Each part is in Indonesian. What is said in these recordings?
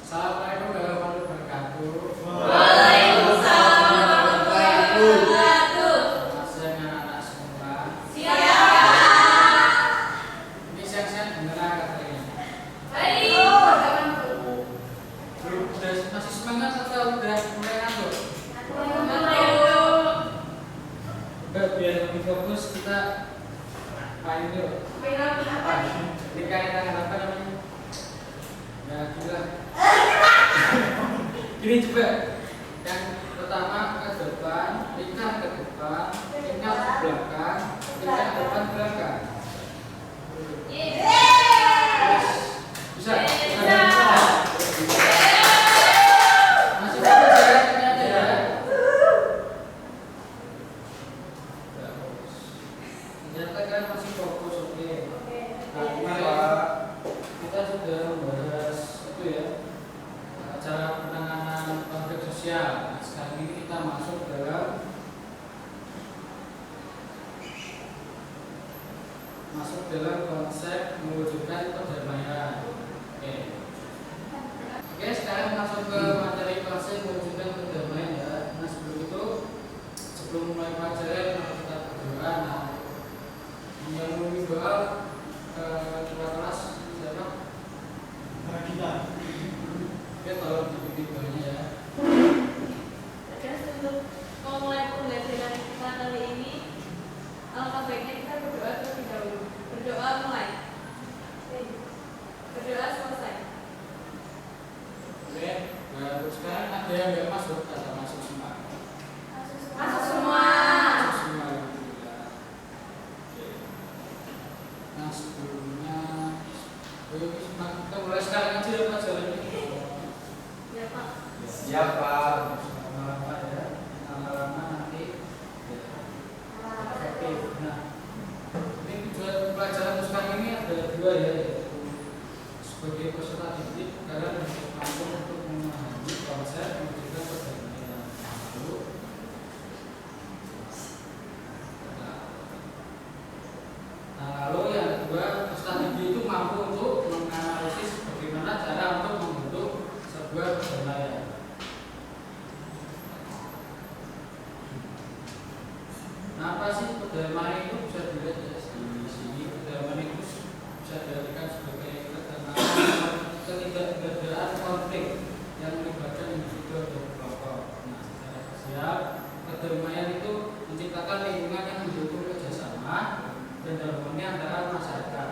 Assalamualaikum warahmatullahi wabarakatuh. Waalaikumsalam warahmatullahi wabarakatuh. Selamat siang anak-anak semua. Siap. Ini siang-siang gimana katanya? Baik. Udah masih semangat atau udah mulai ngantuk? Biar lebih fokus kita main dulu. Jadi kaitan apa namanya? Ya gila. Gini juga. Yang pertama ke depan, tingkat ke depan, tingkat ke belakang, tingkat ke depan belakang. Bisa? Masih fokus ya? Ternyata ya. Ternyata kan masih fokus, oke. Nah, kemarin kita sudah membahas itu ya, cara penanganan konflik sosial. Nah, sekarang ini kita masuk dalam konsep mewujudkan perdamaian. Oke. Oke, sekarang masuk ke materi konsep mewujudkan perdamaian ya. Nah, sebelum mulai pelajaran kita berdoa. Nah, yang memimpin doa ketua kelas siapa? Kita. Oke, tolong dipimpin doanya ya. Untuk memulai pembelajaran kita kali ini, alangkah baiknya kita berdoa terlebih dahulu. Berdoa mulai. Berdoa selesai. Oke, baru sekarang ada yang nggak masuk atau masuk semua? Masuk semua. Masuk semua, alhamdulillah. Oke. Nah, sebelumnya, kita mulai sekarang aja ya pelajaran ini. Ya Pak. Siapa? Lama-lama ya, lama-lama nanti ya, efektif. Nah, ini tujuan pelajaran sekarang ini ada dua ya, yaitu sebagai peserta didik kalian harus mampu untuk memahami konsep mewujudkan perdamaian. Nah, lalu yang kedua, peserta didik itu mampu untuk menganalisis bagaimana cara untuk membentuk sebuah perdamaian. Nah, apa sih perdamaian itu? Bisa dilihat ya di sini. Perdamaian itu bisa diartikan sebagai ketenangan, ketidakberadaan konflik yang melibatkan individu atau kelompok. Nah, secara sosial, perdamaian itu menciptakan lingkungan yang mendukung kerjasama dan harmoni antara masyarakat,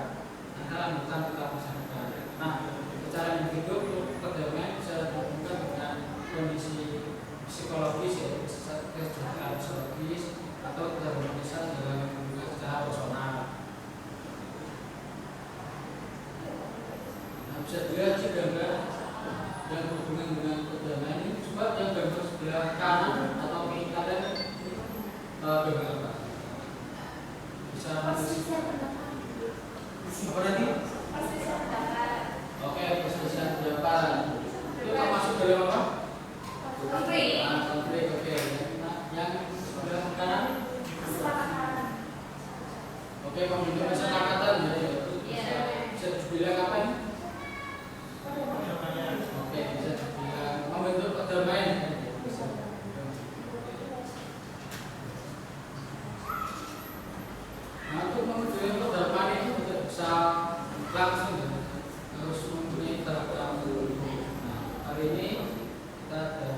antara anggota masyarakat. Nah, secara individu, perdamaian bisa dihubungkan dengan kondisi psikologis, yaitu kesejahteraan psikologis atau keharmonisan dalam hubungan secara personal. Nah, bisa dilihat sih gambar yang berhubungan dengan perdamaian ini. Coba yang gambar sebelah kanan atau kiri kalian gambar apa? Bisa apa tadi? Oke, perselisihan pendapat. Itu termasuk dalam apa? Konflik. Konflik, oke. Yang sebelah kanan? Oke, pembentuk kesepakatan ya. Bisa dibilang apa ini? Oke, bisa dibilang membentuk perdamaian. Nah, untuk membentuk perdamaian itu tidak bisa langsung ya. Harus mempunyai tahap-tahap dulu. Nah, hari ini kita ada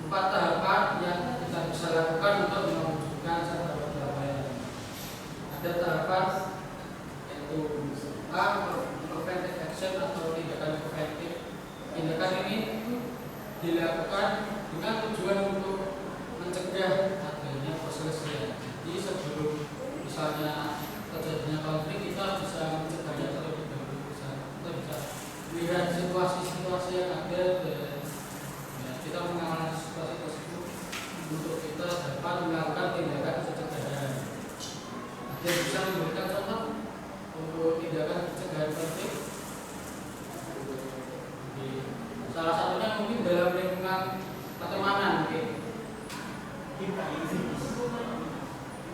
4 tahapan yang kita bisa lakukan untuk mewujudkan sebuah perdamaian. Ada tahapan yaitu A, preventive action atau tindakan preventif. Tindakan ini dilakukan dengan tujuan untuk mencegah adanya perselisihan. Jadi sebelum misalnya terjadinya konflik, kita bisa mencegahnya terlebih dahulu. Kita bisa melihat situasi-situasi yang ada dan ya, kita menganalisis situasi tersebut untuk kita dapat melakukan tindakan pencegahan. Dia bisa memberikan contoh untuk tindakan pencegahan konflik. Salah satunya mungkin dalam lingkungan pertemanan mungkin.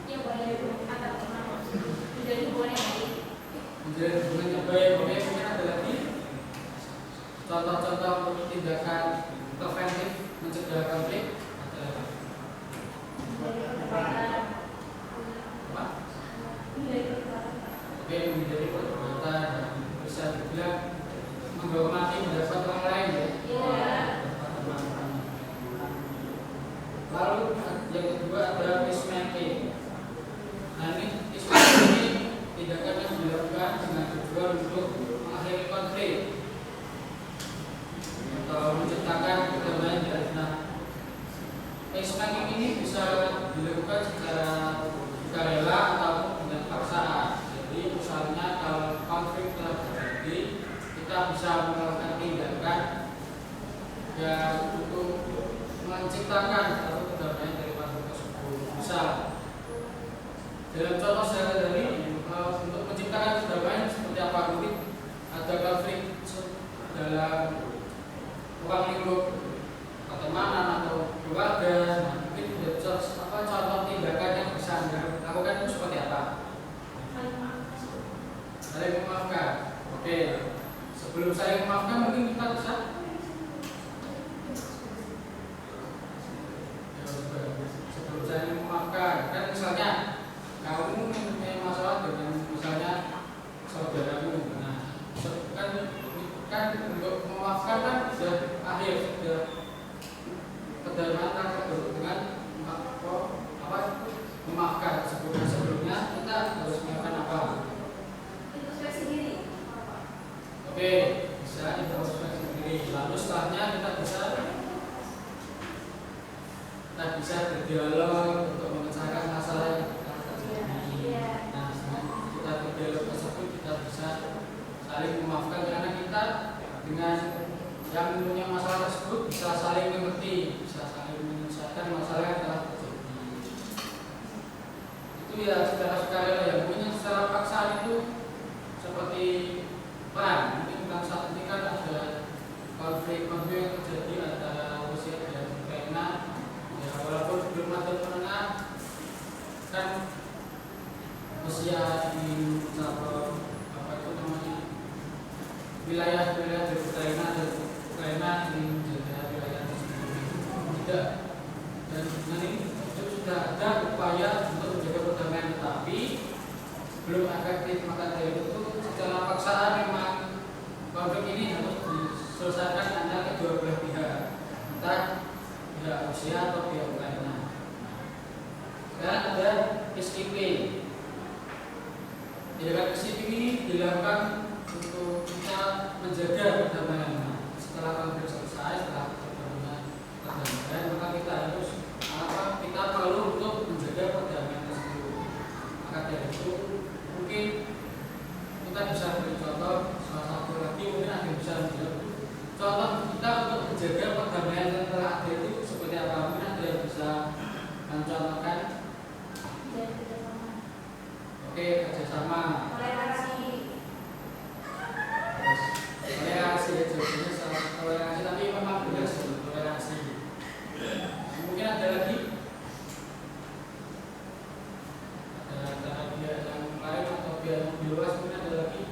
Ya boleh antar teman. Menjadi hubungan yang baik. Menjalin hubungan yang baik, oke, mungkin ada lagi contoh-contoh untuk tindakan preventif mencegah konflik adalah apa? Oke, menghindari perdebatan dan bisa dibilang menghormati pendapat orang lain ya. Lalu yang kedua ada peacemaking. Nah ini peacemaking ini tindakan yang dilakukan dengan tujuan untuk mengakhiri konflik atau menciptakan perdamaian di antara. Peacemaking ini bisa dilakukan secara sukarela ataupun dengan paksaan. Jadi misalnya kalau konflik telah terjadi, kita bisa melakukan tindakan yang untuk menciptakan atau perdamaian dari konflik tersebut. Misal dalam contoh sehari-hari untuk menciptakan perdamaian seperti apa? Mungkin ada konflik dalam ruang lingkup pertemanan atau keluarga. Nah, mungkin contoh tindakan yang bisa Anda lakukan itu seperti apa? Saling memaafkan. Oke. Sebelum saling memaafkan mungkin kita bisa sebelum saling memaafkan. Kan misalnya kamu mempunyai masalah dengan misalnya saudaramu. Nah, kan untuk memaafkan kan sudah akhir, sudah perdamaian dengan memaafkan. Sebelumnya kita harus melakukan apa? Introspeksi diri. Oke, bisa introspeksi diri. Lalu setelahnya kita bisa berdialog untuk memecahkan masalah yang terjadi. Nah, dengan kita berdialog tersebut kita bisa saling memaafkan karena kita dengan yang mempunyai masalah tersebut bisa saling mengerti, bisa saling menyelesaikan masalah yang telah terjadi. Itu ya secara sukarela ya. Mungkin secara paksaan itu seperti perang. Mungkin kan saat ini kan ada konflik yang terjadi antara Rusia dan Ukraina. Ya, walaupun belum ada menengah, kan Rusia ingin mencapai apa itu namanya wilayah-wilayah dari Ukraina dan Ukraina ingin menjaga wilayah tersebut. Tidak. Dan dengan ini sudah ada upaya untuk menjaga perdamaian, tetapi belum efektif. Maka dari itu secara paksaan memang konflik ini harus diselesaikan antara kedua belah pihak, entah pihak Rusia atau pihak Ukraina. Sekarang ada peacekeeping. Tindakan peacekeeping ini dilakukan untuk kita menjaga perdamaian. Setelah konflik selesai, setelah perdamaian, maka kita harus kita perlu untuk menjaga perdamaian tersebut. Maka dari itu mungkin kita bisa beri contoh salah satu lagi, mungkin ada yang bisa menjawab contoh kita untuk menjaga perdamaian yang telah ada itu seperti apa. Mungkin ada yang bisa mencontohkan. Oke, kerjasama. Toleransi ya, jawabannya salah toleransi, tapi memang benar sih toleransi. Mungkin ada lagi. Ada pihak yang lain atau pihak yang lebih luas, mungkin ada lagi.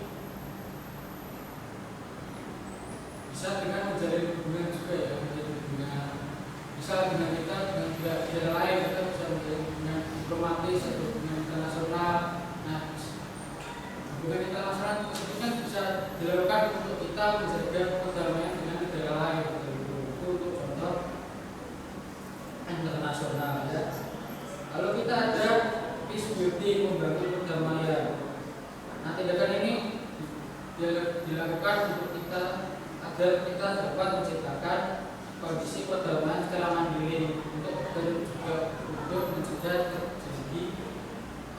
Bisa dengan menjalin hubungan juga ya, menjalin hubungan. Bisa dengan kita dengan pihak lain, kita bisa menjalin hubungan diplomatis atau hubungan internasional. Nah, hubungan internasional tersebut kan bisa dilakukan untuk kita menjaga perdamaian dengan negara lain. Itu untuk contoh internasional ya. Lalu kita ada peace building, membangun perdamaian. Nah, tindakan ini dilakukan untuk kita agar kita dapat menciptakan kondisi perdamaian secara mandiri dan juga untuk mencegah terjadi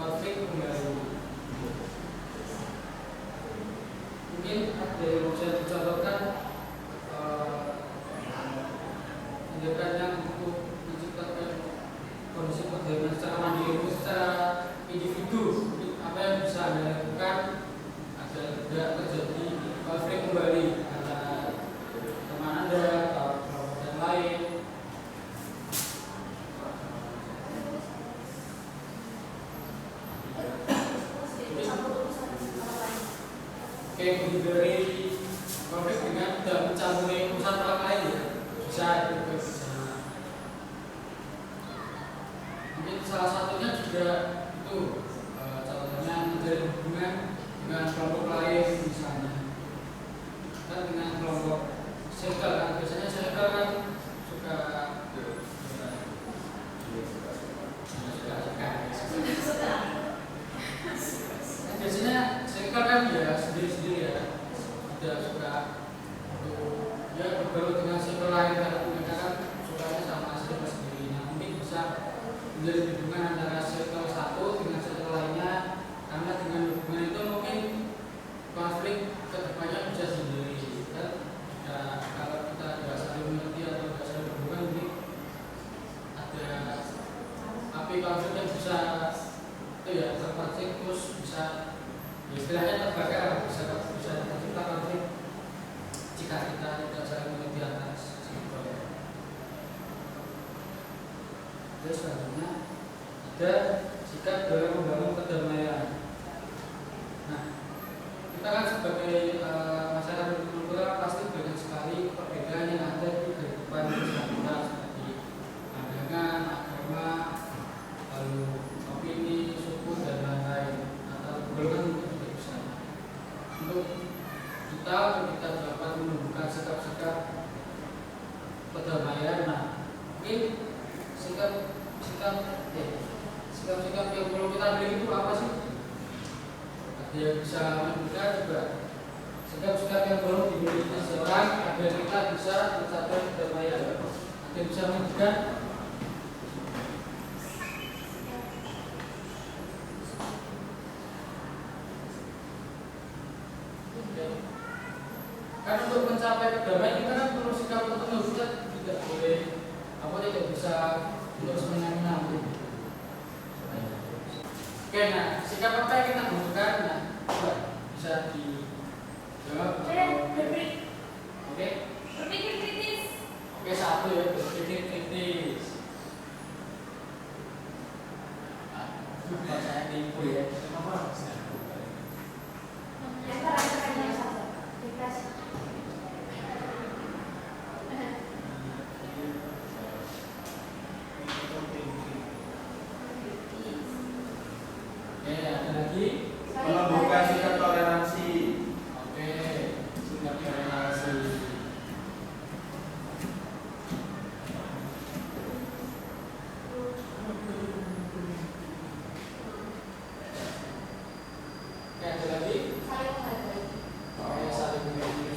konflik kembali. Mungkin ada yang bisa dicontohkan tindakan yang untuk menciptakan kondisi perdamaian secara mandiri, secara individu. Apa yang bisa Anda lakukan agar tidak terjadi konflik kembali antara teman Anda atau kelompok yang lain. Oke, menghindari konflik dengan bisa itu juga bisa. Mungkin salah satunya juga itu contohnya menjalin hubungan dengan kelompok lain misalnya, kan dengan kelompok circle kan biasanya circle kan suka biasanya circle kan ya sendiri-sendiri ya, tidak suka ya berbaur dengan circle lain karena mereka kan sukanya sama circle sendiri. Nah mungkin bisa menjalin hubungan antara circle satu dengan circle lainnya, karena dengan hubungan itu mungkin konflik kedepannya bisa sendiri kan. Ya, kalau kita tidak saling mengerti atau tidak saling berhubungan mungkin ada api konflik yang bisa itu ya terpancing terus bisa ya, istilahnya terbakar, bisa tercipta konflik jika kita tidak saling mengerti atas circle. Terus selanjutnya ada sikap dalam membangun kedamaian. Nah, kita kan sebagai masyarakat multikultural pasti banyak sekali perbedaan yang ada di kehidupan kita seperti pandangan, agama, lalu opini, suku dan lain-lain atau golongan juga bisa. Untuk kita dapat menumbuhkan sikap-sikap kedamaian. Nah, mungkin sikap-sikap yang perlu kita miliki itu apa sih? Ada yang bisa menunjukkan juga sikap-sikap yang perlu dimiliki seseorang agar kita bisa mencapai kedamaian. Ada yang bisa menunjukkan? Kan untuk mencapai kedamaian kita kan perlu sikap tertentu, kita tidak boleh tidak bisa terus menang-menang. Oke, nah sikap apa yang kita butuhkan? Nah, coba bisa dijawab. Oke. Berpikir kritis. Oke, satu ya, berpikir kritis. Nah, saya tipu ya. Ada lagi? Menumbuhkan sikap toleransi. Oke, sikap toleransi. Oke, ada lagi? Oke, saling menghargai.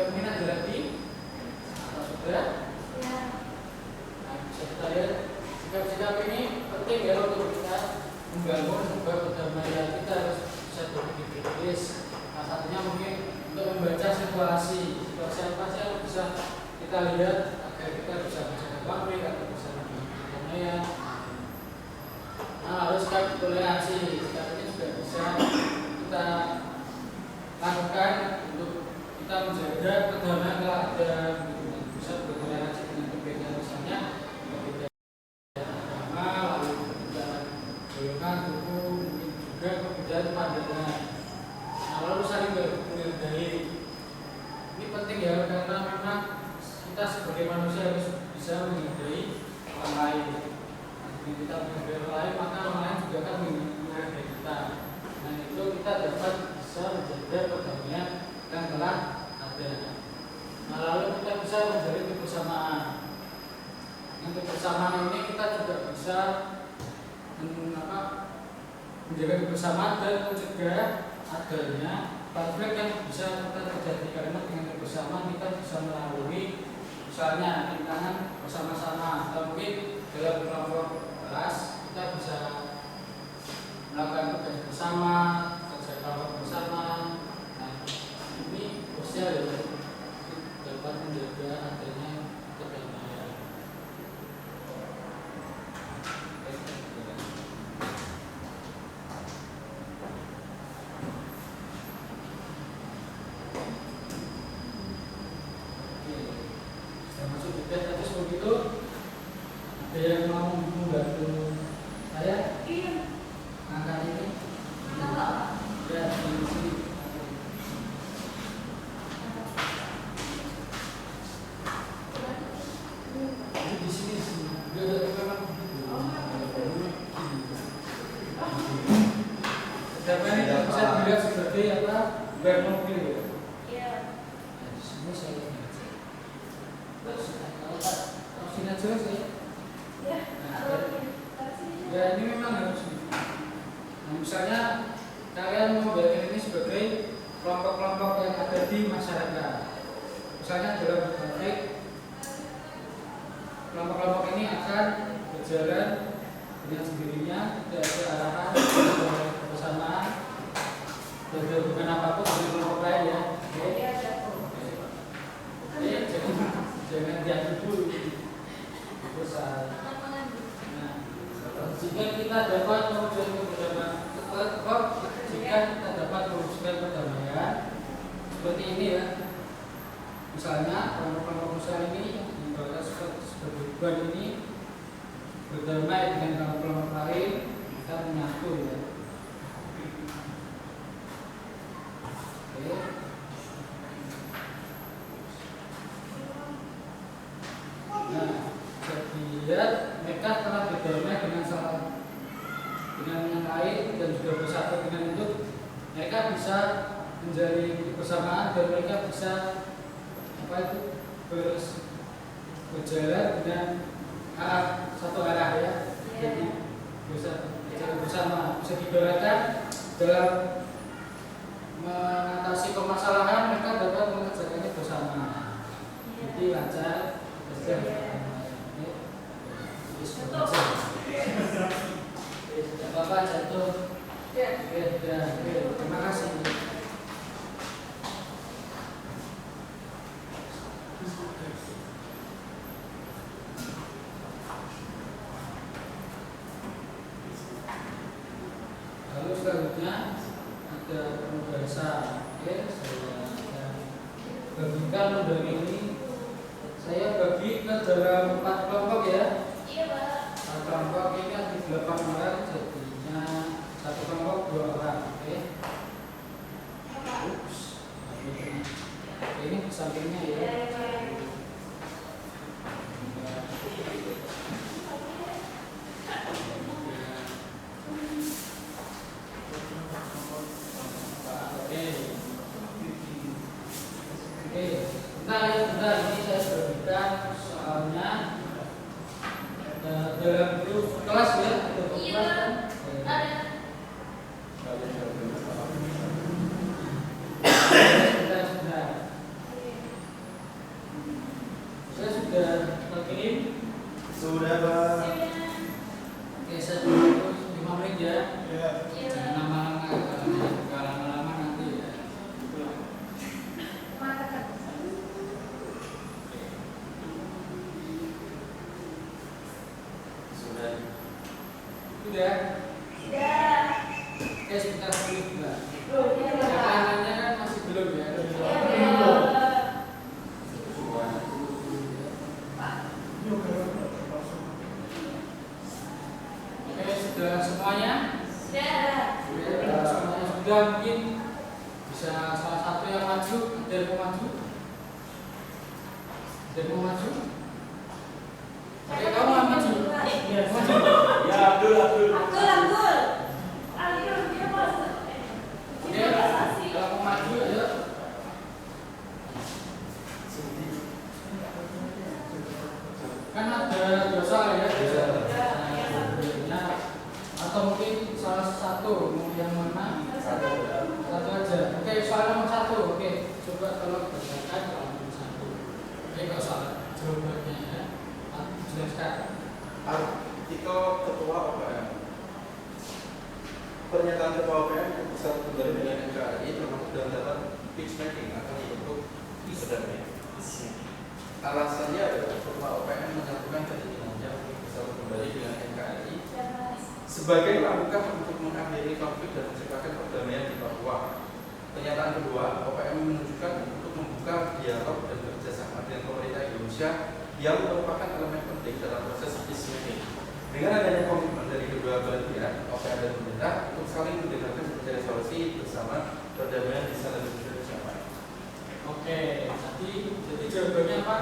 Mungkin ada lagi? Atau sudah? Ya. Nah, bisa kita lihat sikap-sikap ini penting ya untuk kita membangun sebuah kedamaian. Kita harus bisa berpikir kritis. Nah, satunya mungkin untuk membaca situasi apa sih yang bisa kita lihat agar kita bisa menjaga konflik atau bisa lebih kedamaian. Nah, harus sikap toleransi. Sikap ini juga bisa kita lakukan untuk kita menjaga kedamaian kalau ada bisa bertoleransi dengan perbedaan, misalnya perbedaan agama, lalu perbedaan golongan, suku, mungkin juga perbedaan pandangan. Nah, lalu saling menghargai. Ini penting ya, karena memang kita sebagai manusia harus bisa menghargai orang lain. Jika kita menghargai orang lain, maka orang lain juga akan menghargai kita. Nah, itu kita dapat bisa menjaga kedamaian yang telah ada. Nah, lalu kita bisa menjalin kebersamaan. Dengan kebersamaan ini kita juga bisa menjaga kebersamaan dan mencegah adanya konflik yang bisa kita terjadi, karena dengan kebersamaan kita bisa melalui misalnya rintangan bersama-sama, atau mungkin dalam kelompok kelas kita bisa melakukan tugas bersama, kerja kelompok bersama. Nah, ini sosial ya, dapat menjaga adanya kedamaian. Masuk juga status begitu. Ada yang mau membantu saya? Iya. Angkat ini. Apa? Ya, di sini. Ini di sini sini. Dapat ini bisa dilihat sebagai apa? Ban mobil ya. Iya. Nah, di sini saya lihat. Terus kalau sini aja saya. Ya. Ya ini memang harus. Nah, misalnya kalian membayangkan ini sebagai kelompok-kelompok yang ada di masyarakat. Misalnya dalam konflik, kelompok-kelompok ini akan berjalan dengan sendirinya, tidak ada arahan, tidak ada kebersamaan, tidak ada hubungan apapun dengan kelompok lain ya. Oke. Jangan diadu dulu. Besar. Nah, jika kita dapat mewujudkan kedamaian, jika kita dapat mewujudkan kedamaian seperti ini ya, misalnya kelompok-kelompok besar ini yang dibawa sebagai beban ini berdamai dengan kelompok lain, kita menyatu ya. Oke. Nah, lihat mereka telah berdamai dengan yang lain dan juga bersatu dengan itu, mereka bisa menjalin kebersamaan dan mereka bisa apa itu berjalan dengan satu arah ya. Jadi bisa berjalan bersama, bisa diibaratkan dalam mengatasi permasalahan mereka dapat mengerjakannya bersama. Jadi lancar. Bapak jatuh. Terima kasih. Lalu selanjutnya ada penugasan. Oke, saya bagikan model ini. Saya bagi ke dalam 4 kelompok ya. Iya, Pak. Kelompok ini ada 8 orang, jadinya satu kelompok 2 orang. Oke. Ups. Ini sampingnya ya. Bentar, ini saya berikan soalnya dalam grup kelas ya. Iya, ada. Saya sudah kirim. Sudah, Pak. Oke, saya tunggu 5 menit ya. Ya. Jangan lama-lama nanti ya. Sudah. Sudah. Sudah. Oke, sebentar dulu Mbak. Iya, Yang Pak. lainnya kan masih belum ya. Iya, Pak. Oke, sudah semuanya. Sudah. Semuanya sudah, mungkin bisa salah satu yang maju. Ada yang mau maju? Ada yang mau maju? Oke, kamu mau maju? Maju. Ya, Abdul. Abdul. Dia masuk. Oke, kalau mau maju ayo. Kan ada dosa ya. Nah, atau mungkin salah satu, mau yang mana? Satu. Satu aja. Oke, soal nomor 1. Oke, coba tolong bacakan soal nomor 1. Oke, nggak salah jawabannya ya. Aku jelaskan. Artikel ketua OPM. Pernyataan ketua OPM keputusan kembali dengan NKRI termasuk dalam daftar peacemaking akan dibentuk perdamaian. Alasannya adalah ketua OPM menyatukan keinginannya untuk bersatu kembali dengan NKRI sebagai langkah untuk mengakhiri konflik dan menciptakan perdamaian di Papua. Pernyataan kedua, OPM menunjukkan untuk membuka dialog dan kerjasama dengan pemerintah Indonesia yang merupakan elemen penting dalam proses peacemaking. Dengan adanya komitmen dari kedua belah pihak, OPM dan pemerintah untuk saling mendengarkan dan mencari solusi bersama perdamaian bisa lebih tercapai. Oke, jadi jawabannya apa?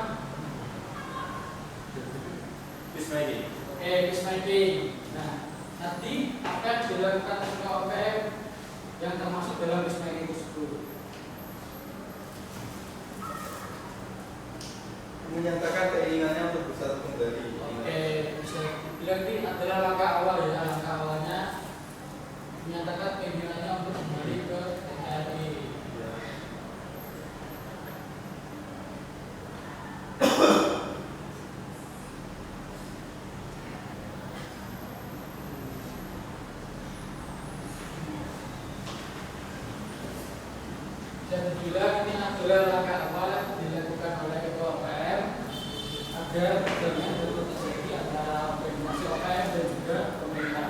Peacemaking. Oke, peacemaking. Nah, tadi apa yang dilakukan oleh OPM yang termasuk dalam peacemaking tersebut? Menyatakan keinginannya untuk bersatu kembali. Oke, bisa dibilang ini adalah langkah awal ya. Langkah awalnya menyatakan keinginannya untuk kembali ke NKRI. Jadi bilang ini adalah langkah awal yang dilakukan oleh ketua OPM agar perdamaian betul terjadi antara organisasi OPM dan juga pemerintah.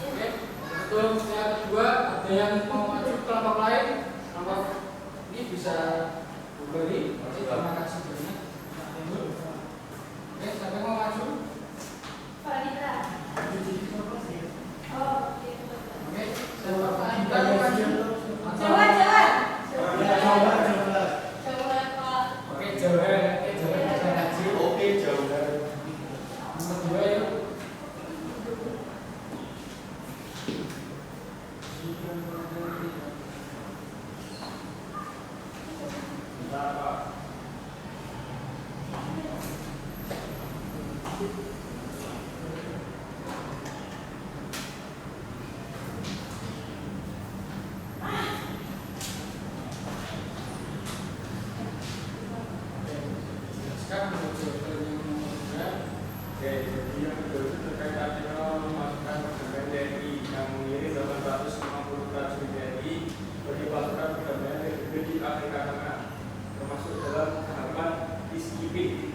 Oke, betul. Yang kedua, ada yang mau maju kelompok lain, kelompok ini bisa kembali. Oke, terima kasih banyak. Oke, siapa yang mau maju? Farida. Oh, oke. Oke, siapa Farida mau maju? Jawa. Oke, Jawa. Bisa maju. Oke, jauh. Nomor 2 yuk. Sekarang untuk jawaban yang nomor 3. Oke, jadi yang kedua itu terkait artikel memasukkan perdamaian TNI yang mengirim 850 prajurit TNI bagi pasukan perdamaian PBB di Afrika Tengah, termasuk dalam tahapan peacekeeping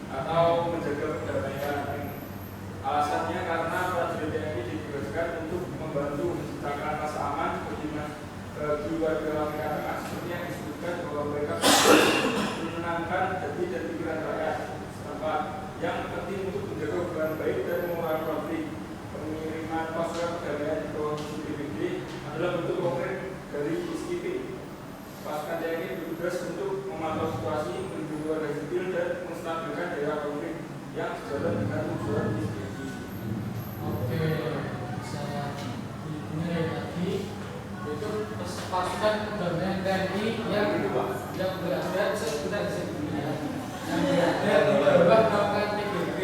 atau menjaga perdamaian. Alasannya karena prajurit TNI ditugaskan untuk membantu menciptakan rasa aman bagi warga Afrika Tengah, seperti yang disebutkan bahwa mereka menenangkan hati dan pikiran rakyat setempat. Yang penting untuk menjaga hubungan baik dan mengurangi konflik. Pengiriman pasukan perdamaian di provinsi PBB adalah bentuk konkret dari peacekeeping. Pasukan TNI bertugas untuk memantau situasi, melindungi warga sipil dan menstabilkan daerah konflik yang sejalan dengan tujuan peacekeeping. Oke, saya dimulai lagi. Itu pasukan perdamaian TNI yang berada sekitar sini ya, yang berada di bawah naungan PBB.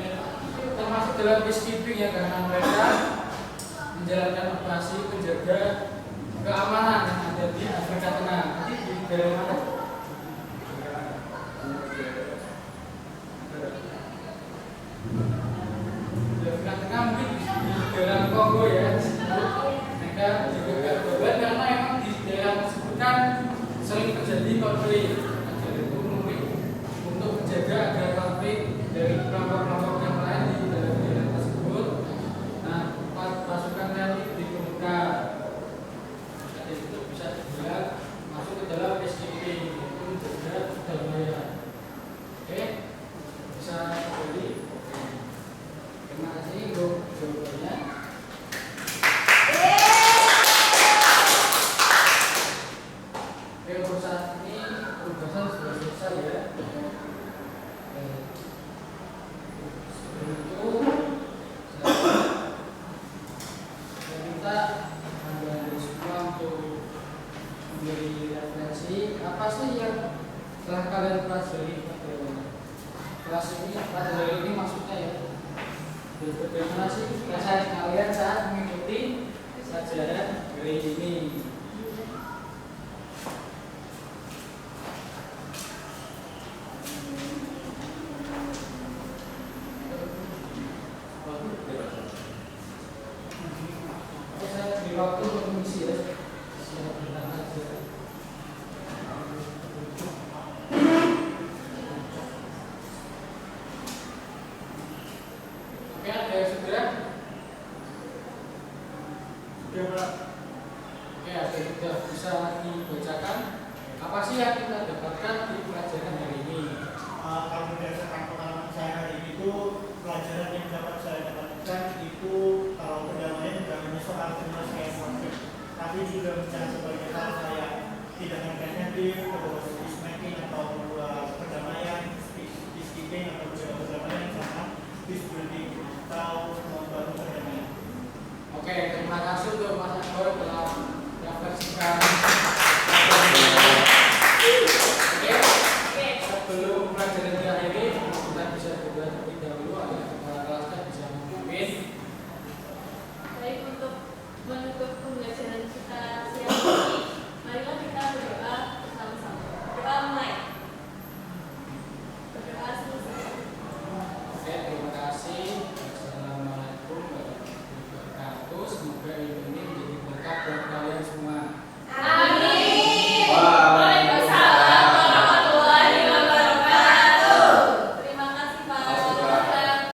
Itu termasuk dalam peacekeeping ya, karena mereka menjalankan operasi penjaga keamanan yang ada di Afrika Tengah. Nanti di daerah mana? Di Afrika Tengah, mungkin di daerah Kongo ya. Mereka juga beban karena memang di daerah tersebut kan sering terjadi konflik. Jadi itu mungkin untuk menjaga agar konflik dari kelompok-kelompok yang lain di daerah tersebut. Nah, pasukan TNI diturunkan. Jadi itu bisa dibilang masuk ke dalam peacekeeping, yaitu menjaga perdamaian. Oke, bisa kembali. Terima kasih untuk jawabannya. Untuk saat ini tugasan sudah selesai ya. Sebelum itu saya minta anda semua untuk memberi referensi apa sih yang telah kalian pelajari pada kelas ini. Pada hari ini maksudnya ya, Bagaimana sih perasaan kalian saat mengikuti pelajaran hari ini? Saya beri waktu untuk mengisi ya. Siap tenang aja. Oke, ada yang segera? Sudah Pak. Oke, ada yang sudah bisa dibacakan. Apa sih yang kita dapatkan di pelajaran hari ini? Kalau berdasarkan pengalaman saya hari ini itu pelajaran yang dapat saya dapatkan itu kalau perdamaian tidak hanya soal penyelesaian konflik, tapi juga bicara sebagai hal kayak tindakan preventif, peacemaking atau perdamaian, peacekeeping atau